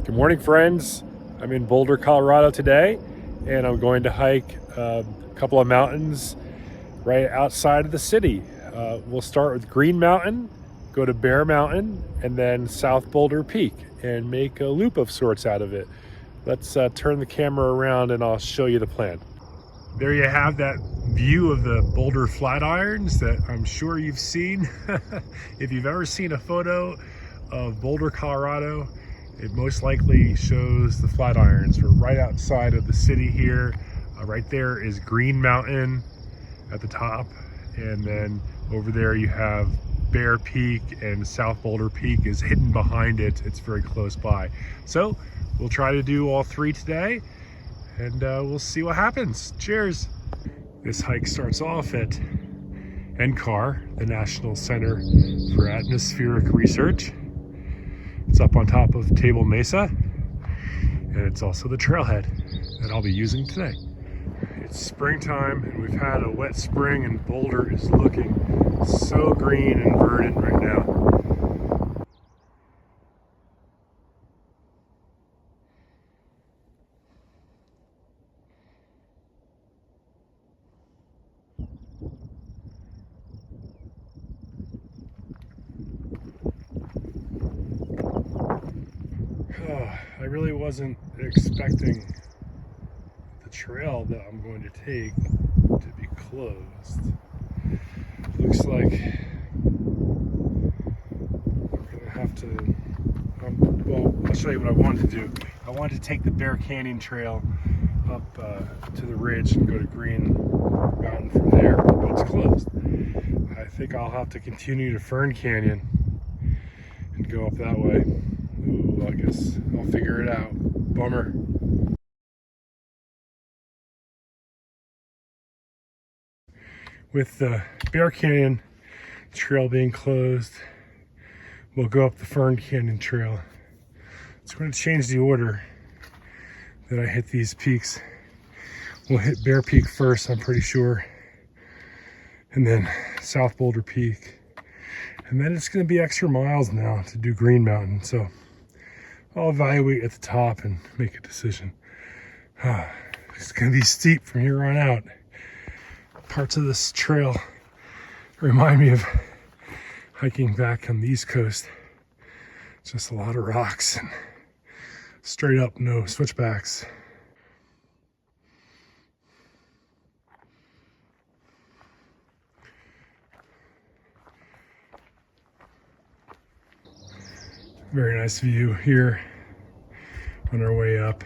Good morning, friends. I'm in Boulder, Colorado today, and I'm going to hike a couple of mountains right outside of the city. We'll start with Green Mountain, go to Bear Mountain, and then South Boulder Peak, and make a loop of sorts out of it. Let's turn the camera around and I'll show you the plan. There you have that view of the Boulder Flatirons that I'm sure you've seen. If you've ever seen a photo of Boulder, Colorado, it most likely shows the Flatirons. We're right outside of the city here. Right there is Green Mountain at the top, and then over there you have Bear Peak, and South Boulder Peak is hidden behind it. It's very close by. So we'll try to do all three today, and we'll see what happens. Cheers. This hike starts off at NCAR, the National Center for Atmospheric Research. It's up on top of Table Mesa, and it's also the trailhead that I'll be using today. It's springtime, and we've had a wet spring, and Boulder is looking so green and verdant right now. I really wasn't expecting the trail that I'm going to take to be closed. Looks like we're going to have to, well, I'll show you what I wanted to do. I wanted to take the Bear Canyon Trail up to the ridge and go to Green Mountain from there, but it's closed. I think I'll have to continue to Fern Canyon and go up that way. Ooh, I guess I'll figure it out. Bummer. With the Bear Canyon Trail being closed, we'll go up the Fern Canyon Trail. It's going to change the order that I hit these peaks. We'll hit Bear Peak first, I'm pretty sure, and then South Boulder Peak. And then it's going to be extra miles now to do Green Mountain. So I'll evaluate at the top and make a decision. It's going to be steep from here on out. Parts of this trail remind me of hiking back on the East Coast. Just a lot of rocks and straight up, no switchbacks. Very nice view here on our way up.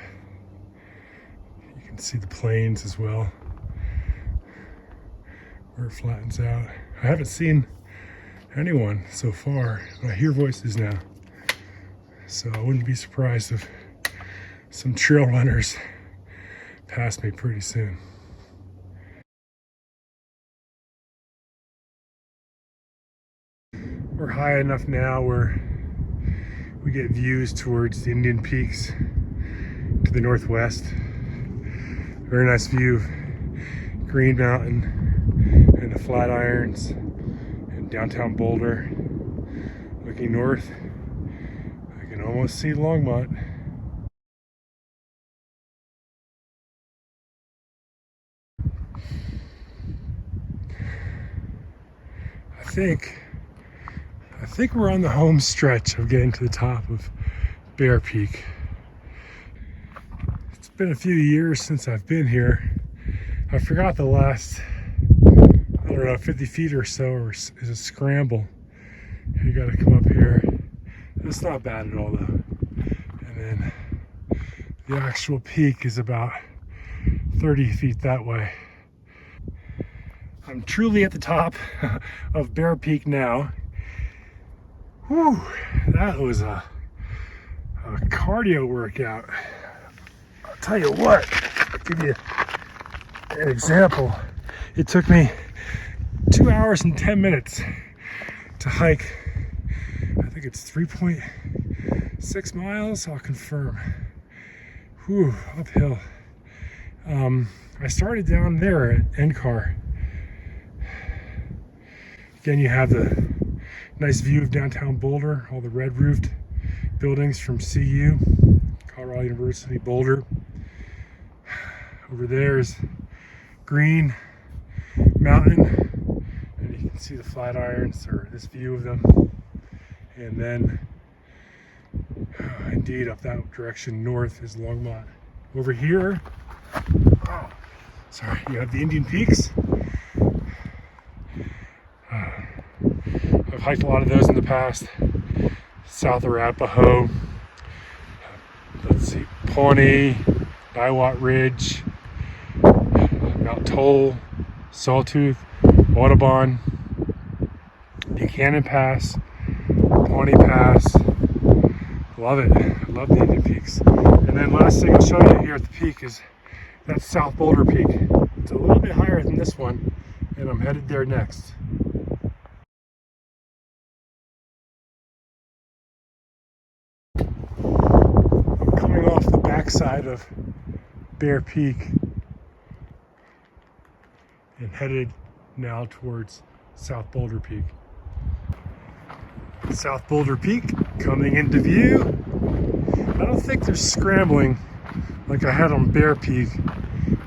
You can see the plains as well, where it flattens out. I haven't seen anyone so far, but I hear voices now. So I wouldn't be surprised if some trail runners pass me pretty soon. We're high enough now where we get views towards the Indian Peaks to the northwest. Very nice view of Green Mountain and the Flatirons and downtown Boulder. Looking north, I can almost see Longmont. I think we're on the home stretch of getting to the top of Bear Peak. It's been a few years since I've been here. I forgot the last, I don't know, 50 feet or so is a scramble. You gotta come up here. It's not bad at all though. And then the actual peak is about 30 feet that way. I'm truly at the top of Bear Peak now. Whew, that was a cardio workout. I'll tell you what, I'll give you an example. It took me 2 hours and 10 minutes to hike. I think it's 3.6 miles, I'll confirm. Whew, uphill. I started down there at NCAR. Again, you have the nice view of downtown Boulder, all the red roofed buildings from CU. Colorado University, Boulder. Over there is Green Mountain, and you can see the Flatirons, or this view of them. And then, indeed, up that direction north is Longmont. Over here, you have the Indian Peaks. I've hiked a lot of those in the past. South Arapahoe, let's see, Pawnee, Niwot Ridge, Mount Toll, Sawtooth, Audubon, Buchanan Pass, Pawnee Pass. Love it. I love the Indian Peaks. And then last thing I'll show you here at the peak is that's South Boulder Peak. It's a little bit higher than this one, and I'm headed there next. I'm coming off the backside of Bear Peak and headed now towards South Boulder Peak. South Boulder Peak coming into view. I don't think there's scrambling like I had on Bear Peak,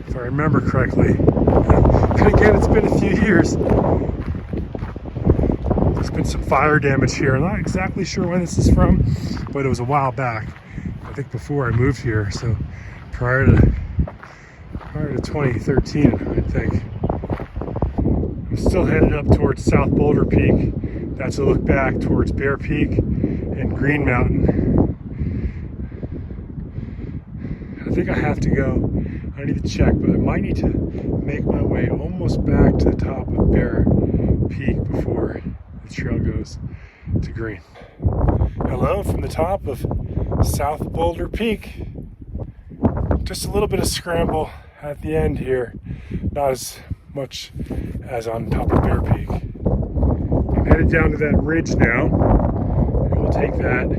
if I remember correctly. But again, it's been a few years. There's been some fire damage here. I'm not exactly sure when this is from, but it was a while back. I think before I moved here, so prior to 2013, I think. I'm still headed up towards South Boulder Peak. That's a look back towards Bear Peak and Green Mountain. I think I have to go. I need to check, but I might need to make my way almost back to the top of Bear Peak before the trail goes to Green. Hello from the top of South Boulder Peak. Just a little bit of scramble at the end here. Not as much as on top of Bear Peak. I'm headed down to that ridge now, and we'll take that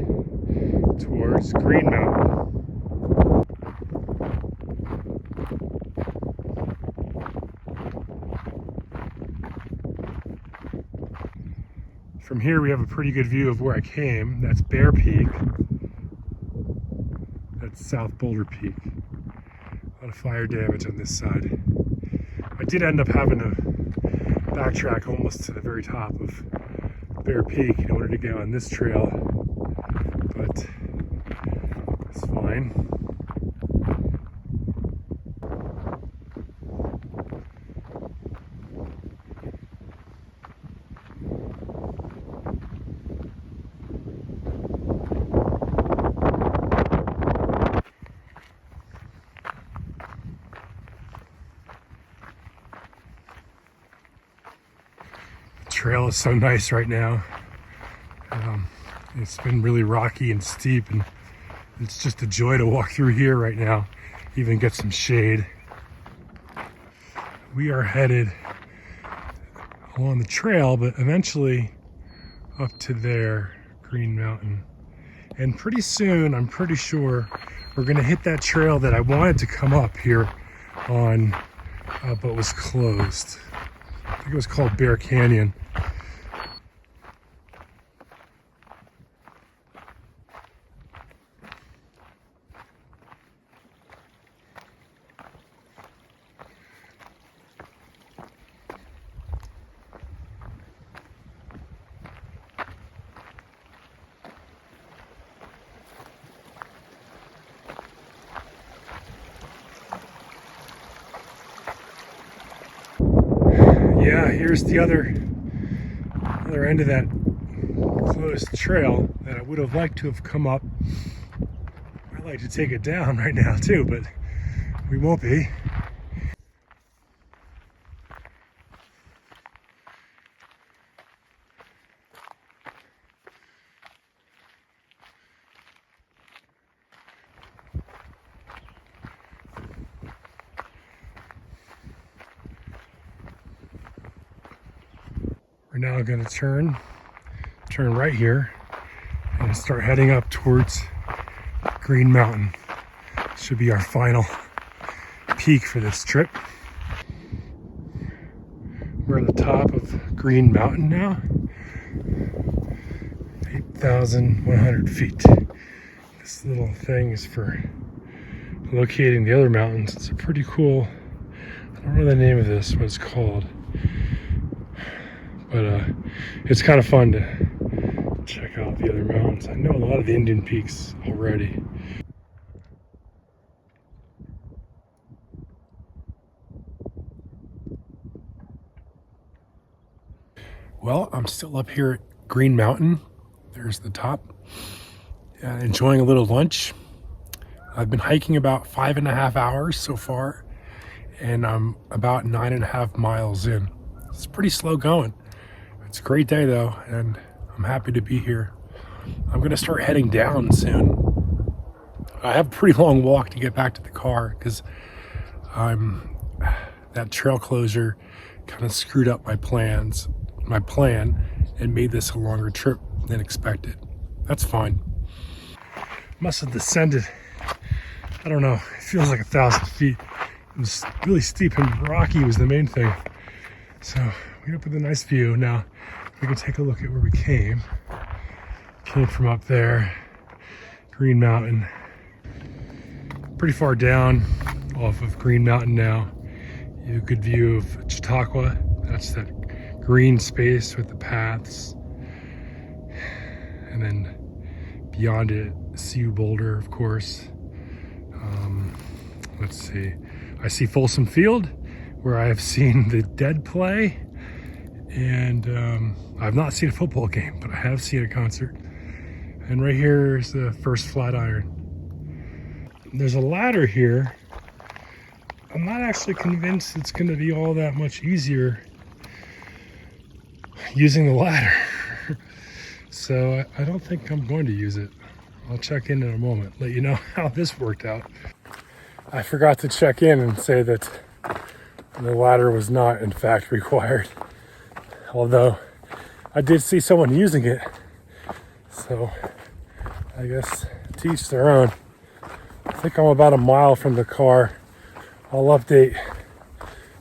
towards Green Mountain. From here we have a pretty good view of where I came. That's Bear Peak. That's South Boulder Peak. A lot of fire damage on this side. I did end up having to backtrack almost to the very top of Bear Peak in order to get on this trail, but it's fine. Trail is so nice right now. It's been really rocky and steep, and it's just a joy to walk through here right now, even get some shade. We are headed along the trail, but eventually up to there, Green Mountain. And pretty soon, I'm pretty sure, we're gonna hit that trail that I wanted to come up here on, but was closed. I think it was called Bear Canyon. Yeah, here's the other end of that closed trail that I would have liked to have come up. I'd like to take it down right now too, but we won't be. We're now going to turn right here and start heading up towards Green Mountain. Should be our final peak for this trip. We're at the top of Green Mountain now. 8,100 feet. This little thing is for locating the other mountains. It's a pretty cool, I don't know the name of this, what it's called. But it's kind of fun to check out the other mountains. I know a lot of the Indian peaks already. Well, I'm still up here at Green Mountain. There's the top. Enjoying a little lunch. I've been hiking about 5.5 hours so far, and I'm about 9.5 miles in. It's pretty slow going. It's a great day though, and I'm happy to be here. I'm gonna start heading down soon. I have a pretty long walk to get back to the car because that trail closure kind of screwed up my plan, and made this a longer trip than expected. That's fine. Must have descended, I don't know, it feels like 1,000 feet. It was really steep and rocky was the main thing. So we end up with a nice view. Now we can take a look at where we came. Came from up there, Green Mountain. Pretty far down off of Green Mountain now. You have a good view of Chautauqua. That's that green space with the paths. And then beyond it, see Boulder, of course. Let's see. I see Folsom Field, where I have seen the Dead play. And I've not seen a football game, but I have seen a concert. And right here is the first Flatiron. There's a ladder here. I'm not actually convinced it's going to be all that much easier using the ladder. So I don't think I'm going to use it. I'll check in a moment, let you know how this worked out. I forgot to check in and say that the ladder was not in fact required. Although I did see someone using it. So I guess to each their own. I think I'm about a mile from the car. I'll update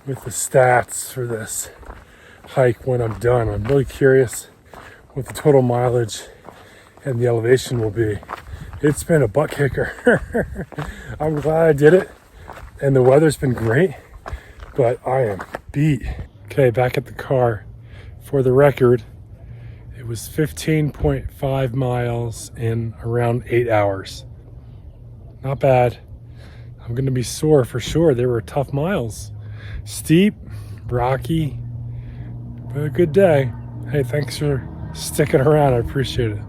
with the stats for this hike when I'm done. I'm really curious what the total mileage and the elevation will be. It's been a butt kicker. I'm glad I did it, and the weather's been great, but I am beat. Okay, back at the car. For the record, it was 15.5 miles in around 8 hours. Not bad. I'm gonna be sore for sure. They were tough miles. Steep, rocky, but a good day. Hey, thanks for sticking around. I appreciate it.